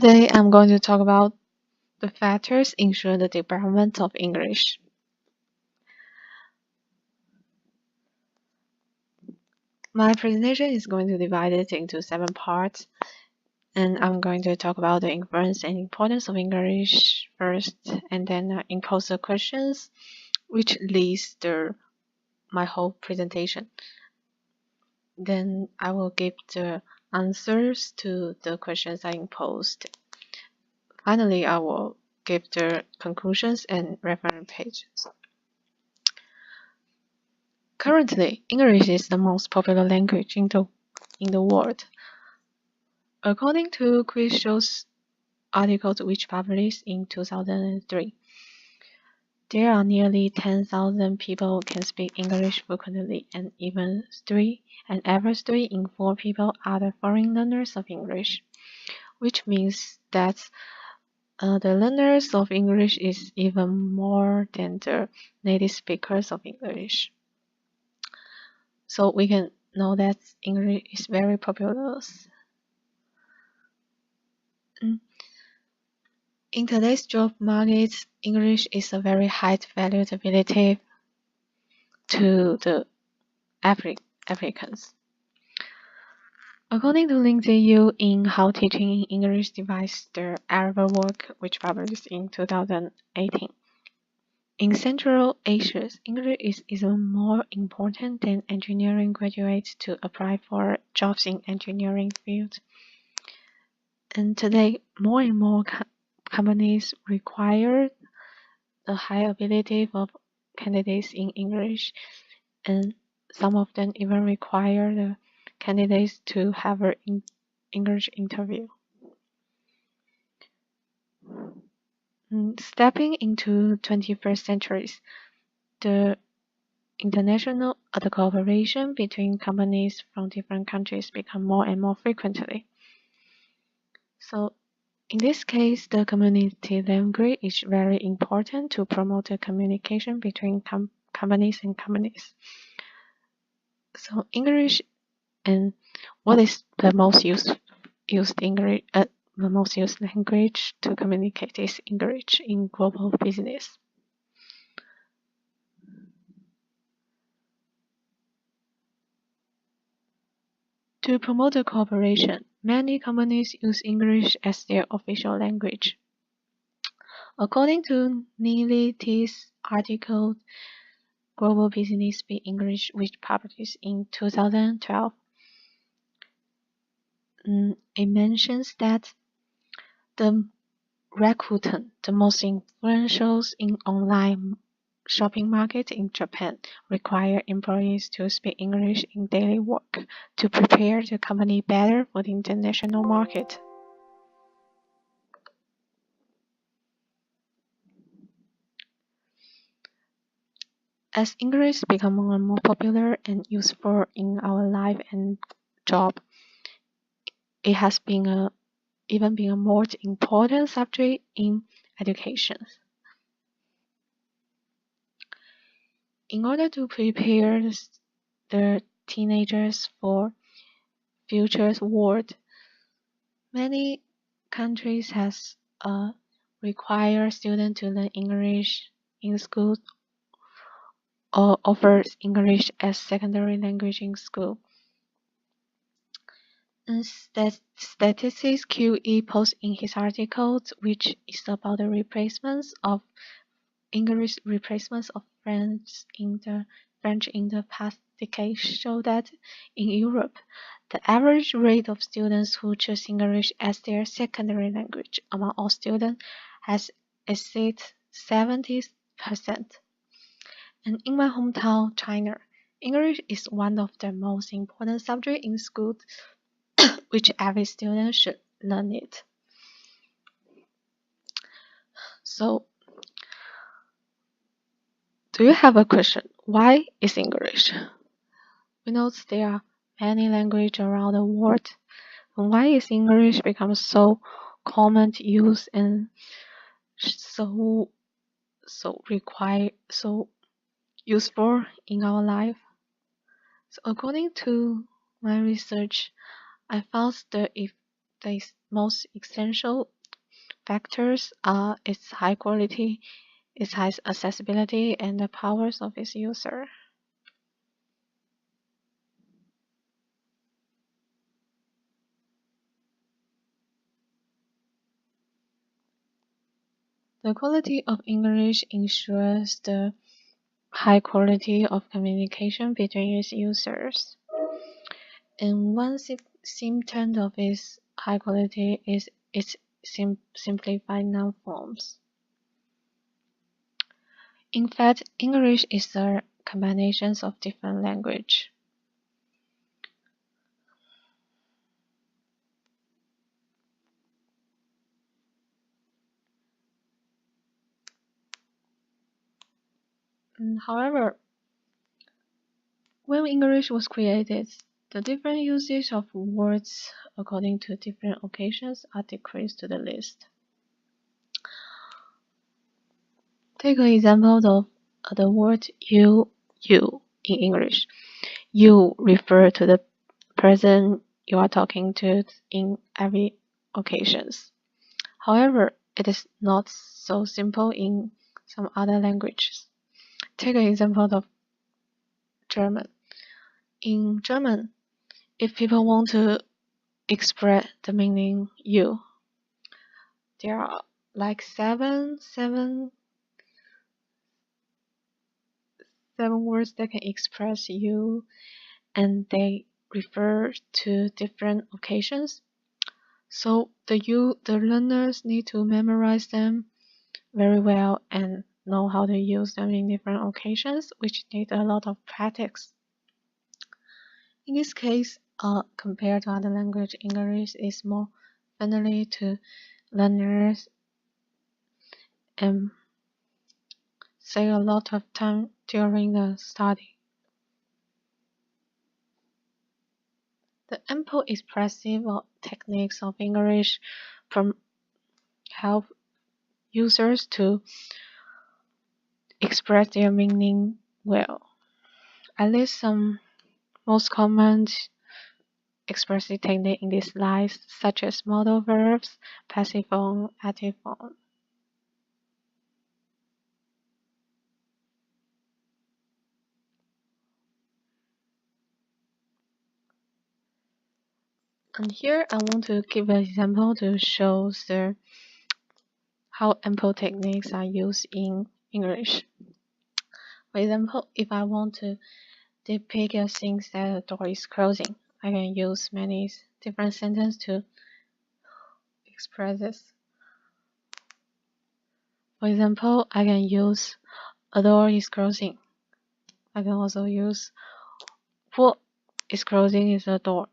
Today I'm going to talk about the factors ensure the development of English. My presentation is going to divide it into 7 parts, and I'm going to talk about the influence and importance of English first, and then impose the questions, which leads my whole presentation. Then I will give the answers to the questions I imposed. Finally, I will give the conclusions and reference pages. Currently, English is the most popular language in the world. According to Quizshow's articles which published in 2003, there are nearly 10,000 people who can speak English fluently, and every 3 in 4 people are the foreign learners of English, which means that the learners of English is even more than the native speakers of English. So we can know that English is very popular. In today's job market, English is a very high valued ability to the applicants. According to Lindsay Yu in How Teaching in English Divides the Arab Work, which published in 2018, in Central Asia, English is even more important than engineering graduates to apply for jobs in engineering field. And today, more and more companies require the high ability of candidates in English, and some of them even require the candidates to have an English interview. Stepping into 21st centuries, the international cooperation between companies from different countries become more and more frequently. So in this case, the community language is very important to promote the communication between companies and companies. So English, and what is the most used English? The most used language to communicate is English in global business. To promote the cooperation, many companies use English as their official language. According to Neely T's article, Global Business Speak English, which published in 2012, it mentions that the Rakuten, the most influential in online shopping market in Japan, require employees to speak English in daily work to prepare the company better for the international market. As English becomes more and more popular and useful in our life and job, it has even been a more important subject in education. In order to prepare the teenagers for future world, many countries has require students to learn English in school or offers English as secondary language in school. And Statistics QE posts in his article, which is about the replacements of English replacements of French in the past decade, show that in Europe, the average rate of students who choose English as their secondary language among all students has exceeded 70%. And in my hometown, China, English is one of the most important subjects in school, which every student should learn it. So, do you have a question? Why is English? We know there are many languages around the world. Why is English become so common to use and so useful in our life? So according to my research, I found the most essential factors are its high quality, its high accessibility, and the powers of its user. The quality of English ensures the high quality of communication between its users. And one symptom of its high quality is its simplified noun forms. In fact, English is a combination of different languages. However, when English was created, the different usage of words according to different occasions are decreased to the least. Take an example of the word you in English. You refer to the person you are talking to in every occasions. However, it is not so simple in some other languages. Take an example of German. In German, if people want to express the meaning you, there are like seven words that can express you, and they refer to different occasions. So the learners need to memorize them very well and know how to use them in different occasions, which need a lot of practice. In this case, compared to other language, English is more friendly to learners and save a lot of time during the study. The ample expressive techniques of English help users to express their meaning well. At least some most common expressive technique in this slide, such as modal verbs, passive form, active form. And here I want to give an example to show how ample techniques are used in English. For example, if I want to depict a scene that the door is closing, I can use many different sentences to express this. For example, I can use a door is closing. I can also use what is closing is a door.